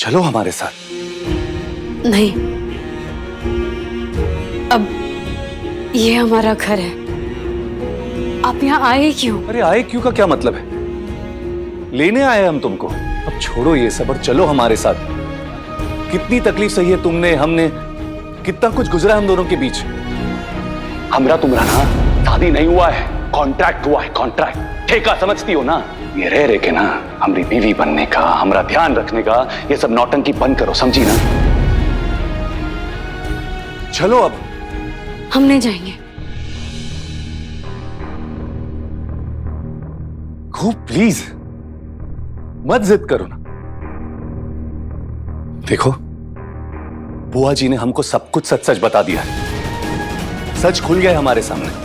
चलो हमारे साथ। नहीं, अब ये हमारा घर है। आप यहाँ आए क्यों? अरे आए क्यों का क्या मतलब है? लेने आए हम तुमको। अब छोड़ो ये सब और चलो हमारे साथ। कितनी तकलीफ सही है तुमने, हमने, कितना कुछ गुजरा हम दोनों के बीच। हमरा तुमरा ना शादी नहीं हुआ है, कॉन्ट्रैक्ट हुआ है, कॉन्ट्रैक्ट। ठेका समझती हो ना? ये रह के ना हमारी बीवी बनने का, हमारा ध्यान रखने का, ये सब नौटंकी बंद करो, समझी ना? चलो अब। हम नहीं जाएंगे। खूब प्लीज मत जिद करो ना। देखो, बुआ जी ने हमको सब कुछ सच सच बता दिया है। सच खुल गया है हमारे सामने।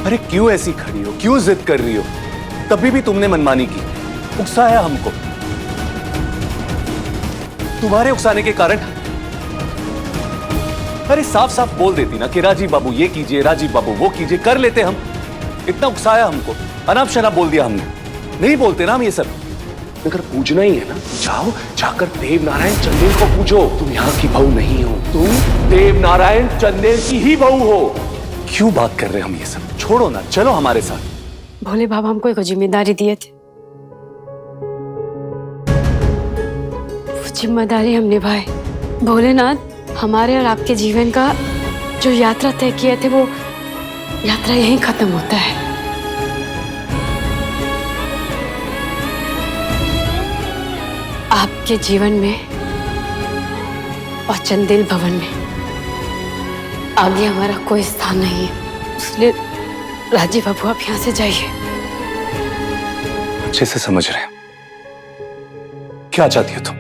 अरे क्यों ऐसी खड़ी हो, क्यों जिद कर रही हो? तभी भी तुमने मनमानी की, उकसाया हमको। तुम्हारे उकसाने के कारण। अरे साफ साफ बोल देती ना कि राजीव बाबू ये कीजिए, राजीव बाबू वो कीजिए, कर लेते हम। इतना उकसाया हमको, अनाप शनाप बोल दिया हमने। नहीं बोलते ना हम ये सब। अगर पूजना ही है ना, जाओ जाकर देव नारायण चंदेल को पूछो। तुम यहाँ की बहू नहीं हो, तुम देव नारायण चंदेल की ही बहू हो। क्यों बात कर रहे हैं हम ये सब? छोड़ो ना, चलो हमारे साथ। भोले बाबा हमको एक जिम्मेदारी दिए थे, वो जिम्मेदारी हम निभाए। भोलेनाथ, हमारे और आपके जीवन का जो यात्रा तय किए थे, वो यात्रा यहीं खत्म होता है। आपके जीवन में और चंदेल भवन में आगे हमारा कोई स्थान नहीं है, इसलिए राजीव बाबू आप यहाँ से जाइए। अच्छे से समझ रहे हैं क्या चाहती हो तुम?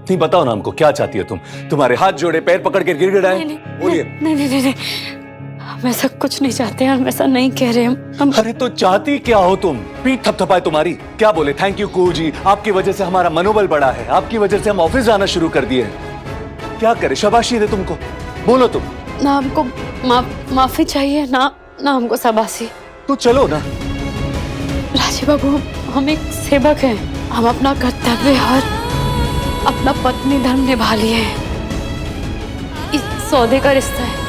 नहीं बताओ ना हमको, क्या चाहती हो तुम? तुम्हारे हाथ जोड़े, पैर पकड़ के गिड़गिड़ाए? बोलिए। नहीं नहीं नहीं नहीं, हम ऐसा कुछ नहीं चाहते, हम ऐसा नहीं कह रहे। हम अरे तो चाहती क्या हो तुम? पीठ थपथपाए तुम्हारी। क्या बोले? थैंक यू कुहू जी, आपकी वजह से हमारा मनोबल बढ़ा है, आपकी वजह से हम ऑफिस जाना शुरू कर दिए हैं। क्या करे? शाबाशी दे तुमको। बोलो तुम। ना हमको माफी चाहिए, ना हमको शाबाशी। तो चलो ना। राजीव बाबू, हम एक सेवक हैं, हम अपना कर्तव्य और अपना पत्नी धर्म निभा लिए हैं। इस सौदे का रिश्ता है।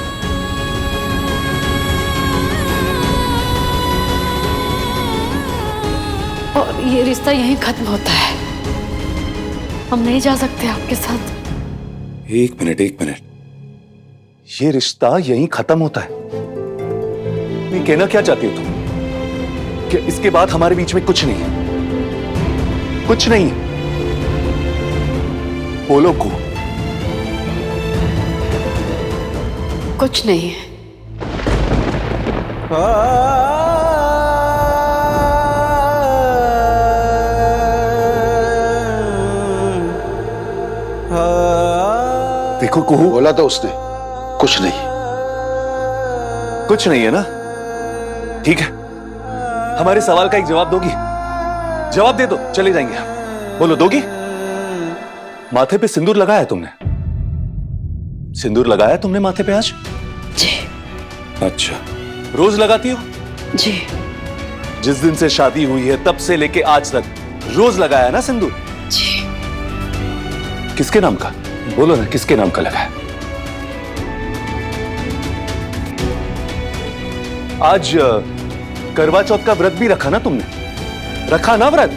और ये रिश्ता यहीं खत्म होता है। हम नहीं जा सकते आपके साथ। एक मिनट, एक मिनट। ये रिश्ता यहीं खत्म होता है? नहीं, कहना क्या चाहती हो तुम? कि इसके बाद हमारे बीच में कुछ नहीं है? कुछ नहीं? बोलो को। कुछ नहीं है। देखो कुहू, बोला तो उसने कुछ नहीं। कुछ नहीं है ना? ठीक है, हमारे सवाल का एक जवाब दोगी? जवाब दे दो, चले जाएंगे हम। बोलो, दोगी? माथे पे सिंदूर लगाया तुमने? सिंदूर लगाया तुमने माथे पे आज? जी। अच्छा, रोज लगाती हो? जी। जिस दिन से शादी हुई है तब से लेके आज तक रोज लगाया ना सिंदूर? जी। किसके नाम का? बोलो ना, किसके नाम का लगाया? आज करवा चौथ का व्रत भी रखा ना तुमने? रखा ना व्रत?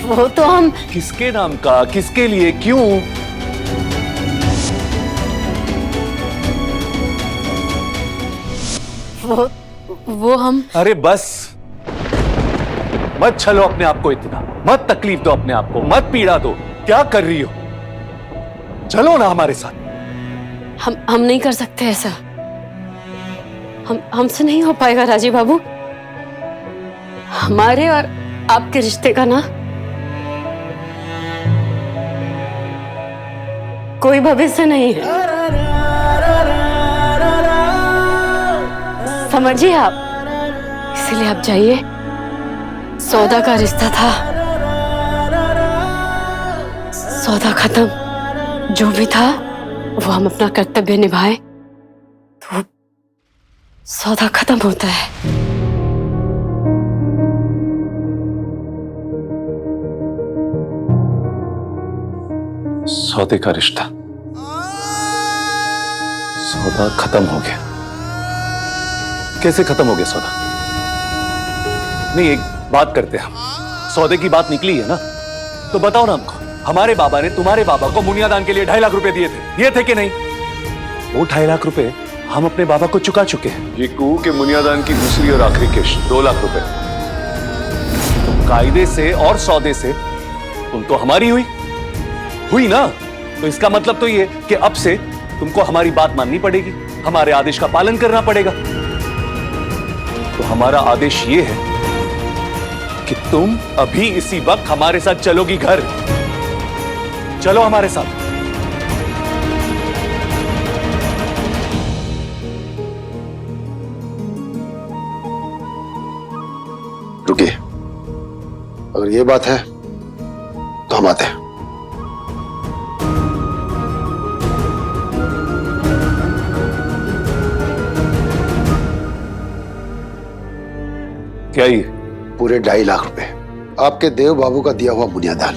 वो तो हम। किसके नाम का, किसके लिए, क्यों? वो हम। अरे बस, मत छलो अपने आप को इतना, मत तकलीफ दो अपने आप को, मत पीड़ा दो। क्या कर रही हो? चलो ना हमारे साथ। हम नहीं कर सकते ऐसा। हमसे नहीं हो पाएगा राजीव बाबू। हमारे और आपके रिश्ते का ना कोई भविष्य नहीं है, समझिए आप। इसलिए आप जाइए। सौदा का रिश्ता था, सौदा खत्म। जो भी था वो हम अपना कर्तव्य निभाए तो सौदा खत्म होता है। सौदे का रिश्ता, सौदा खत्म हो गया। कैसे खत्म हो गया सौदा? नहीं, एक बात करते हैं हम। सौदे की बात निकली है ना, तो बताओ ना हमको। हमारे बाबा ने तुम्हारे बाबा को मुनियादान के लिए 2.5 लाख रुपए दिए थे कि नहीं? वो 2.5 लाख रुपए हम अपने बाबा को चुका चुके हैं। ये कुहू के मुनियादान की दूसरी और आखिरी किश्त 2 लाख रुपए। तो कायदे से और सौदे से तुम तो हमारी हुई ना। तो इसका मतलब तो ये कि अब से तुमको हमारी बात माननी पड़ेगी, हमारे आदेश का पालन करना पड़ेगा। तो हमारा आदेश ये है कि तुम अभी इसी वक्त हमारे साथ चलोगी घर। चलो हमारे साथ। रुकिए, अगर ये बात है तो हम आते हैं। क्या ये? पूरे 2.5 लाख रुपए आपके देव बाबू का दिया हुआ मुनियादान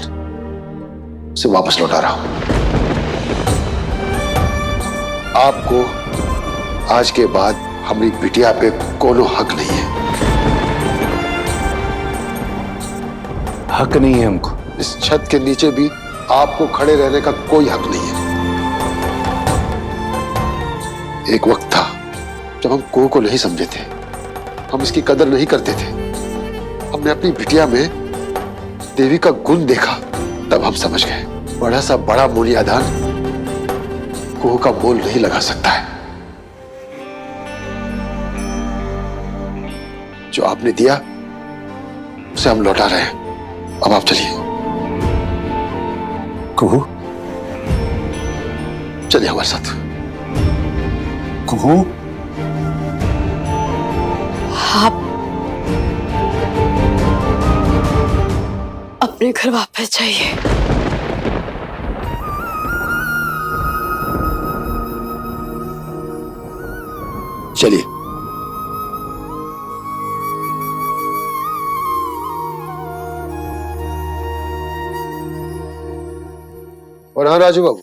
से वापस लौटा रहा हूं। आपको आज के बाद हमारी बिटिया पे कोनो हक नहीं है। हक नहीं है हमको? इस छत के नीचे भी आपको खड़े रहने का कोई हक नहीं है। एक वक्त था जब हम कुहू को नहीं समझे थे, हम इसकी कदर नहीं करते थे। हमने अपनी बिटिया में देवी का गुण देखा, तब हम समझ गए बड़ा सा बड़ा मुनियादान कुहू का मोल नहीं लगा सकता है। जो आपने दिया उसे हम लौटा रहे हैं। अब आप चलिए। कुहू, चलिए हमारे साथ। कुहू, आप अपने घर वापस जाइए। चलिए। और हाँ राजू बाबू,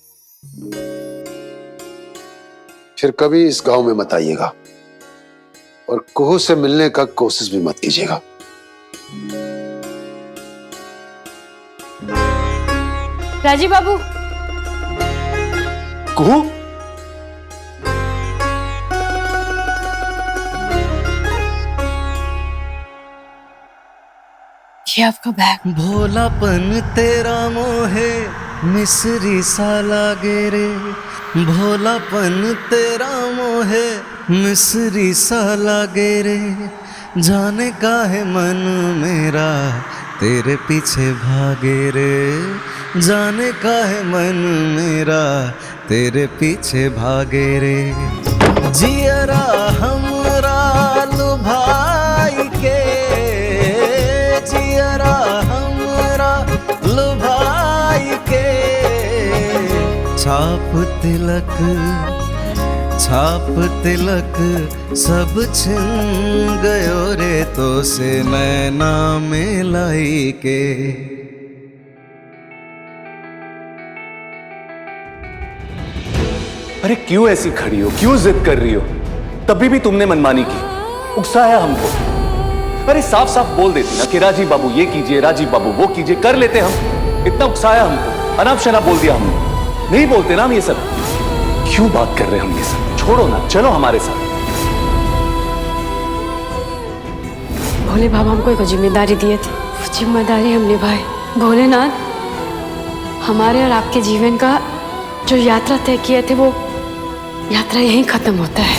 फिर कभी इस गांव में मत आइएगा और कुहू से मिलने का कोशिश भी मत कीजिएगा। राजीव बाबू, कुहू, ये आपका बैग। भोलापन तेरा मोहे मिस्री सा लागे रे, भोलापन तेरा मोहे मिस्री सा लागे रे, जाने का है मन मेरा तेरे पीछे भागे रे, जाने का है मन मेरा तेरे पीछे भागे रे। जियरा हमरा लुभाई के, जियरा हमरा लुभाई के, छाप तिलक सब छिन गयो रे तो से नैना मिलाई के। अरे क्यों ऐसी खड़ी हो, क्यों जिद कर रही हो? तभी भी तुमने मनमानी की, उकसाया हमको। अरे साफ साफ बोल देती ना कि राजीव बाबू ये कीजिए, राजीव बाबू वो कीजिए, कर लेते हम। इतना उकसाया हमको, अनाप शनाप बोल दिया हमने। नहीं बोलते ना हम ये सब। क्यों बात कर रहे हैं हम ये सब? छोड़ो ना, चलो हमारे साथ। भोले बाबा हमको एक जिम्मेदारी दिए थे, वो जिम्मेदारी हम निभाए। भोलेनाथ, हमारे और आपके जीवन का जो यात्रा तय किए थे, वो यात्रा यहीं खत्म होता है।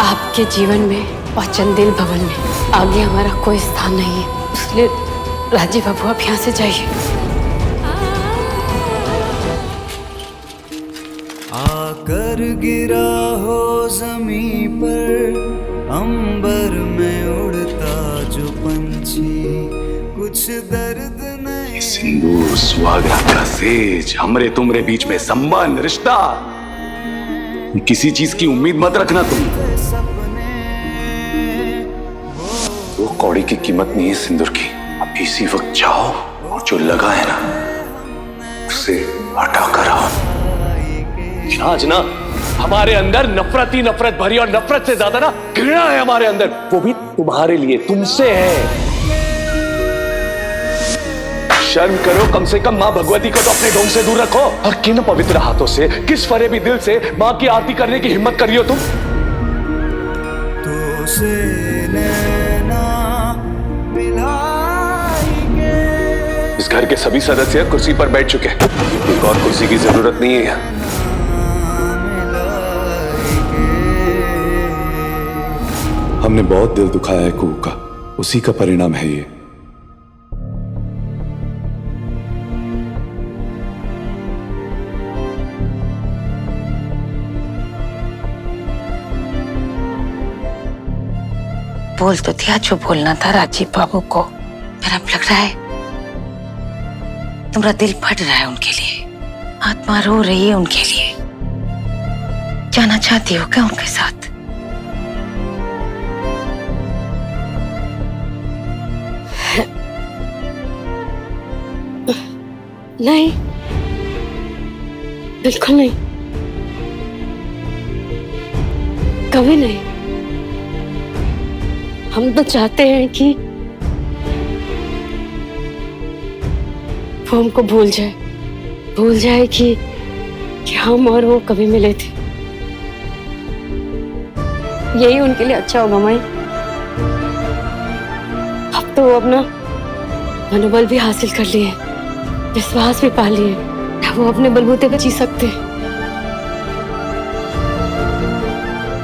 आपके जीवन में और चंदेल भवन में आगे हमारा कोई स्थान नहीं है, इसलिए राजीव बाबू आप यहाँ से जाइए। आकर गिरा हो जमीन पर, अंबर में उड़ता जो पंछी, कुछ दर्द नहीं। सिंदूर, सुहागरा का सेज, हमरे तुमरे बीच में संबंध, रिश्ता, किसी चीज की उम्मीद मत रखना तुम। वो कौड़ी की कीमत नहीं है सिंदूर की। अब इसी वक्त जाओ जो लगा है ना उसे हटा कर आओ। आज ना हमारे अंदर नफरत ही नफरत भरी, और नफरत से ज्यादा ना घृणा है हमारे अंदर, वो भी तुम्हारे लिए, तुमसे है। शर्म करो कम से कम, मां भगवती को तो अपने ढोंग से दूर रखो। और किन पवित्र हाथों से, किस फरेबी दिल से मां की आरती करने की हिम्मत करी हो तुम? तो से नैना मिलाएंगे। इस घर के सभी सदस्य कुर्सी पर बैठ चुके हैं, एक और कुर्सी की जरूरत नहीं है। हमने बहुत दिल दुखाया है कुहू का, उसी का परिणाम है ये। बोल तो दिया जो बोलना था राजीव बाबू को, फिर अब लग रहा है तुम्हारा दिल फट रहा है उनके लिए, आत्मा रो रही है उनके लिए। जाना चाहती हो क्या उनके साथ? नहीं, बिल्कुल नहीं, कभी नहीं। हम तो चाहते हैं कि वो हमको भूल जाए कि हम और वो कभी मिले थे। यही उनके लिए अच्छा होगा माई। अब तो वो अपना मनोबल भी हासिल कर लिए, विश्वास भी पा लिए, वो अपने बलबूते पे जी सकते हैं।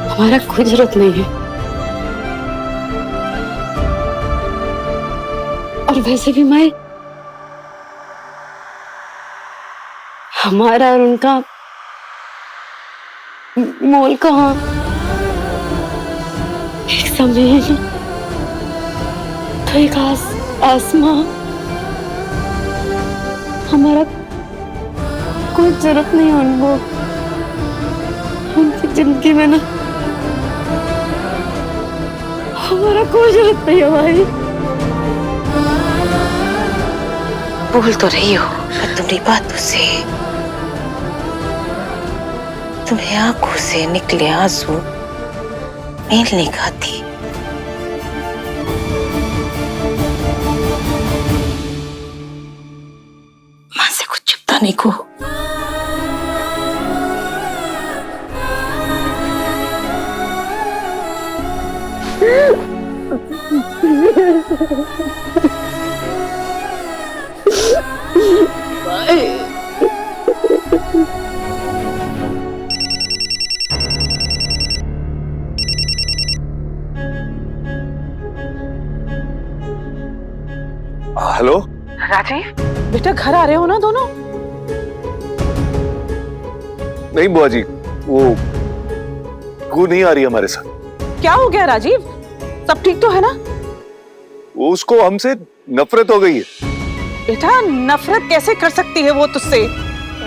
हमारा कोई जरूरत नहीं है। और वैसे भी माई, हमारा और उनका मोल कहाँ? एक समय तो एक आसमां। हमारा कोई जरूरत नहीं है उनको, उनकी जिंदगी में ना हमारा कोई जरूरत नहीं है भाई। बोल तो रही हो पर तुम्हारी बातों से, तुम्हें आंखों से निकले आंसू मेल नहीं खाती। मां से कुछ छुपता नहीं को। हेलो राजीव, बेटा घर आ रहे हो ना दोनों? नहीं बुआ जी, वो नहीं आ रही हमारे साथ। क्या हो गया राजीव? सब ठीक तो है ना? वो उसको हमसे नफरत हो गई है। बेटा नफरत कैसे कर सकती है वो तुझसे,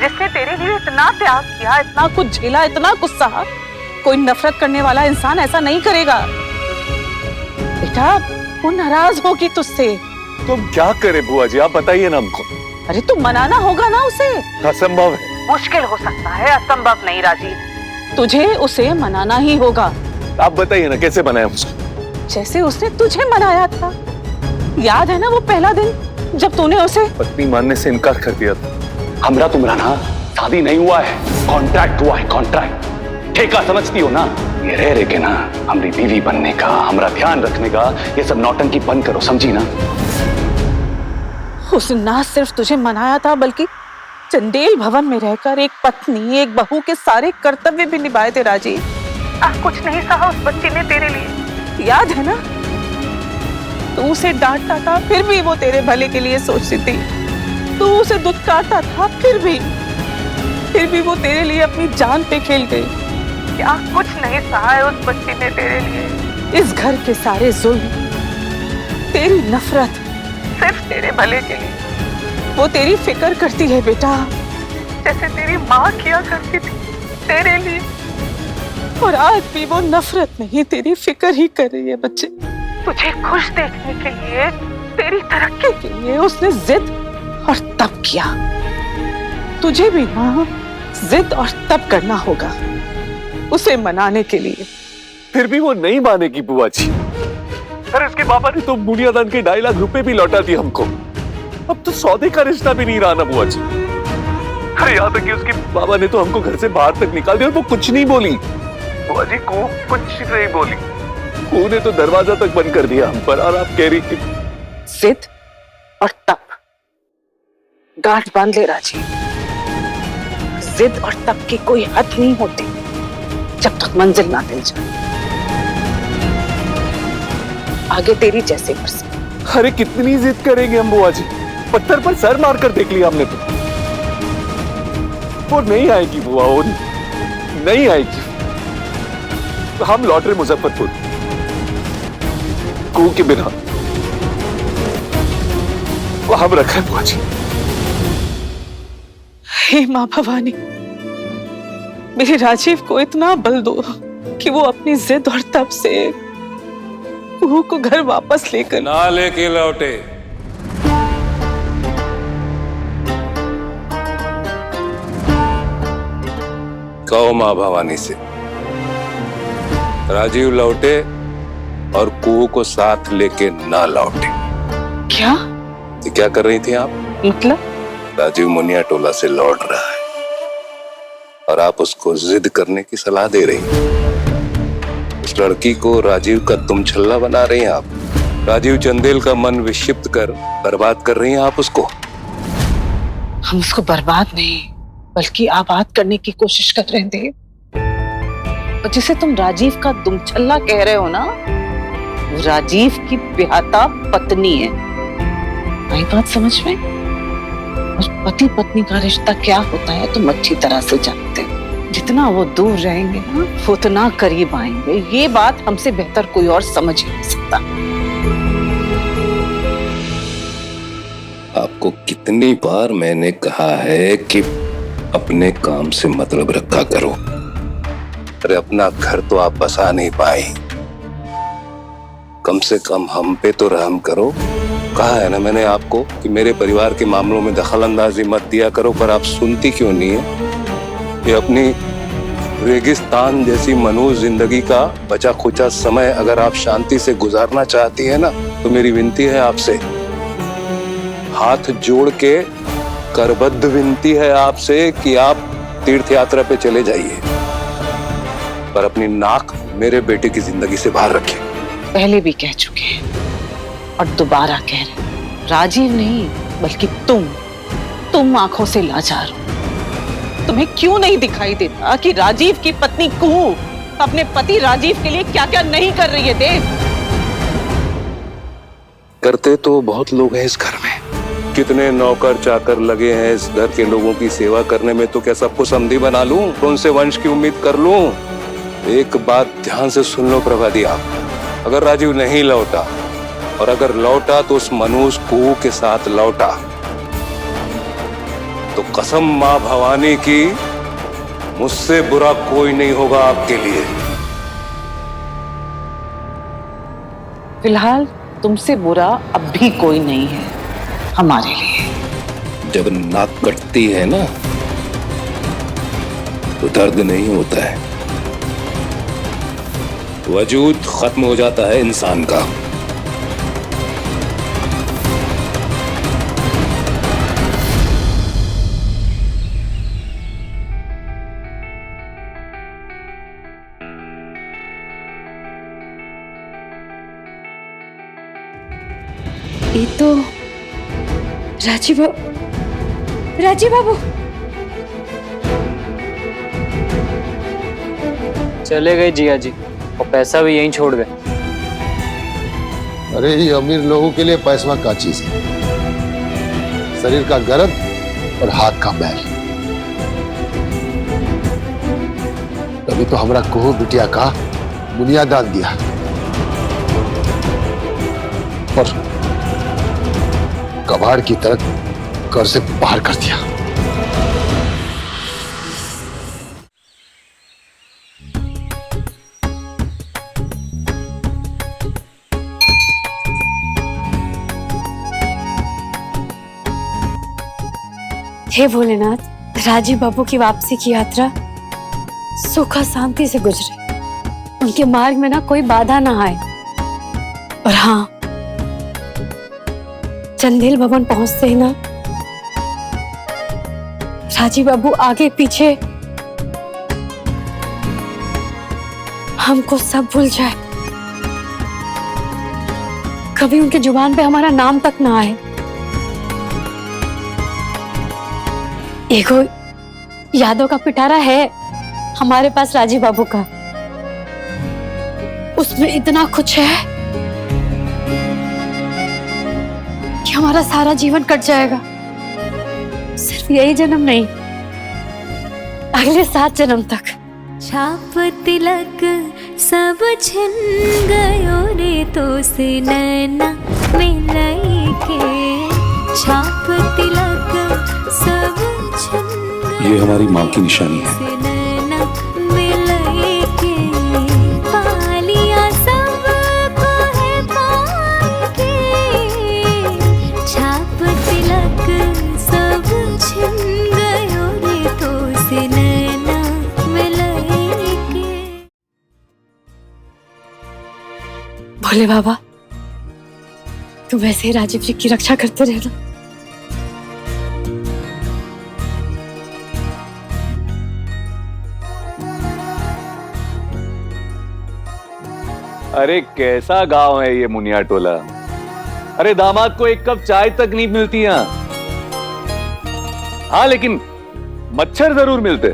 जिसने तेरे लिए इतना त्याग किया, इतना कुछ झेला, इतना कुछ सहा। कोई नफरत करने वाला इंसान ऐसा नहीं करेगा। बेटा वो नाराज होगी तुझसे। तुम क्या करे बुआ जी, आप बताइए ना हमको। अरे तू मनाना होगा ना उसे। असंभव है। मुश्किल हो सकता है, असंभव नहीं राजीव। तुझे उसे मनाना ही होगा। आप बताइए ना कैसे बनाया उसको? जैसे उसने तुझे मनाया था। याद है ना वो पहला दिन जब तूने उसे पत्नी मानने से इनकार कर दिया था। हमरा तुमरा ना शादी नहीं हुआ है, कॉन्ट्रैक्ट हुआ है, कॉन्ट्रैक्ट। ठेका समझती हो ना? ये रह के ना हमारी बीवी बनने का, हमारा ध्यान रखने का, ये सब नौटंकी बंद करो, समझी ना? उसने ना सिर्फ तुझे मनाया था बल्कि चंदेल भवन में रहकर एक पत्नी, एक बहू के सारे कर्तव्य भी निभाए थे राजीव। कुछ नहीं सहा उस बच्ची ने तेरे लिए, याद है ना? तू उसे डांटता था फिर भी वो तेरे भले के लिए सोचती थी। तू उसे दुत्कारता था फिर भी वो तेरे लिए अपनी जान पे खेल गई। क्या कुछ नहीं सहा है उस बच्ची ने तेरे लिए। इस घर के सारे जुल्म, तेरी नफरत सिर्फ तेरे भले के लिए। वो तेरी फिक्र करती है बेटा, जैसे तेरी माँ किया करती थी तेरे लिए। और आज भी वो नफरत नहीं, तेरी फिक्र ही कर रही है बच्चे। तुझे खुश देखने के लिए, तेरी तरक्की के लिए उसने जिद और तब किया। तुझे भी ना जिद और तब करना होगा उसे मनाने के लिए। फिर भी वो नहीं मानेगी बुआ जी। अरे उसके पापा ने तो बुनियादान के 2.5 लाख रुपए भी लौटा दिए हमको। अब तो सौदे का रिश्ता भी नहीं रहा ना बुआ जी। अरे यहाँ तक कि उसके बाबा ने तो हमको घर से बाहर तक निकाल दिया और वो कुछ नहीं बोली। बुआ जी को कुछ नहीं बोली। कू ने तो दरवाजा तक बंद कर दिया हम पर, और आप कह रही कि जिद और तब गांठ बांध ले राजी। जिद और तब की कोई हद नहीं होती जब तक मंजिल ना मिल जाए। आगे तेरी जैसे मर्जी। अरे कितनी जिद करेंगे हम बुआ जी, पत्थर पर सर मारकर देख लिया हमने तो। वो नहीं आएगी बुआ, वो नहीं आएगी। तो हम लौट रहे मुजफ्फरपुर कू के बिना। वो हम रखा है बुआ जी। हे माँ भवानी, मेरे राजीव को इतना बल दो कि वो अपनी जिद और तब से कुहू को घर वापस लेकर ना लेके लौटे। कहो मां भवानी से राजीव लौटे और कुहू को साथ लेके ना लौटे। क्या तो क्या कर रही थी आप? मतलब? राजीव मुनिया टोला से लौट रहा है और आप उसको जिद करने की सलाह दे रही हैं। उस लड़की को राजीव का तुम छल्ला बना रही हैं आप। राजीव चंदेल का मन विक्षिप्त कर बर्बाद कर रही हैं आप उसको। हम उसको बर्बाद नहीं बल्कि आबाद करने की कोशिश कर रहे थे। और जिसे तुम राजीव का दुमछल्ला कह रहे हो ना, वो राजीव की ब्याहता पत्नी है। आई बात समझ में? और पति पत्नी का रिश्ता क्या होता है तुम अच्छी तरह से जानते हो। जितना वो दूर रहेंगे ना, वो उतना करीब आएंगे। ये बात हमसे बेहतर कोई और समझ ही नहीं सकता। आपको कितनी बार मैंने कहा है कि अपने काम से मतलब रखा करो। अरे अपना घर तो आप बसा नहीं पाए, कम से कम हम पे तो रहम करो। कहा है ना मैंने आपको कि मेरे परिवार के मामलों में दखल अंदाजी मत दिया करो, पर आप सुनती क्यों नहीं है? ये अपनी रेगिस्तान जैसी मनहूस जिंदगी का बचा खुचा समय अगर आप शांति से गुजारना चाहती है ना, तो मेरी विनती है आपसे, हाथ जोड़ के करबद्ध विनती है आपसे कि आप तीर्थ यात्रा पे चले जाइए, पर अपनी नाक मेरे बेटे की जिंदगी से बाहर रखिए। पहले भी कह चुके हैं और दोबारा कह रहे, राजीव नहीं बल्कि तुम आंखों से लाचार हो। तुम्हें क्यों नहीं दिखाई देता कि राजीव की पत्नी कुहू अपने पति राजीव के लिए क्या क्या नहीं कर रही है? देव, करते तो बहुत लोग हैं इस घर में, कितने नौकर चाकर लगे हैं इस घर के लोगों की सेवा करने में, तो क्या सबको समधी बना लूं? तो उनसे वंश की उम्मीद कर लूं? एक बात ध्यान से सुन लो प्रभादी आप, अगर राजीव नहीं लौटा और अगर लौटा तो उस मनहूस कुहू के साथ लौटा, तो कसम मां भवानी की मुझसे बुरा कोई नहीं होगा आपके लिए। फिलहाल तुमसे बुरा अब भी कोई नहीं है हमारे लिए। जब नाक कटती है ना तो दर्द नहीं होता है, वजूद खत्म हो जाता है इंसान का। ये तो राजीव बाबू चले गए जिया जी, और पैसा भी यहीं छोड़ गए। अरे ये अमीर लोगों के लिए पैसा का चीज है, शरीर का गर्द और हाथ का मैल। तभी तो हमरा कुहू बिटिया का बुनियादान दिया और कबाड़ की तरह घर से बाहर कर दिया। हे भोलेनाथ, राजीव बाबू की वापसी की यात्रा सुख और शांति से गुजरे, उनके मार्ग में ना कोई बाधा ना आए। और हाँ, चंदेल भवन पहुंचते ही ना राजीव बाबू आगे पीछे हमको सब भूल जाए, कभी उनके जुबान पे हमारा नाम तक ना आए। एगो यादों का पिटारा है हमारे पास राजीव बाबू का, उसमें इतना कुछ है कि हमारा सारा जीवन कट जाएगा। सिर्फ यही जन्म नहीं, अगले 7 जन्म तक। छाप तिलक सब छिन गयो रे तो से नैना मिलाई के, छाप तिलक सब छिन गयो ये हमारी माँ की निशानी है। से नैना मिलाई के, पालिया सबको है पाई के, छाप तिलक सब छिन गयो रे तो से नैना मिलाई के। भोले बाबा, तुम वैसे ही राजीव जी की रक्षा करते रहना। अरे कैसा गांव है ये मुनिया टोला। अरे दामाद को एक कप चाय तक नहीं मिलती यहाँ। हाँ लेकिन मच्छर जरूर मिलते।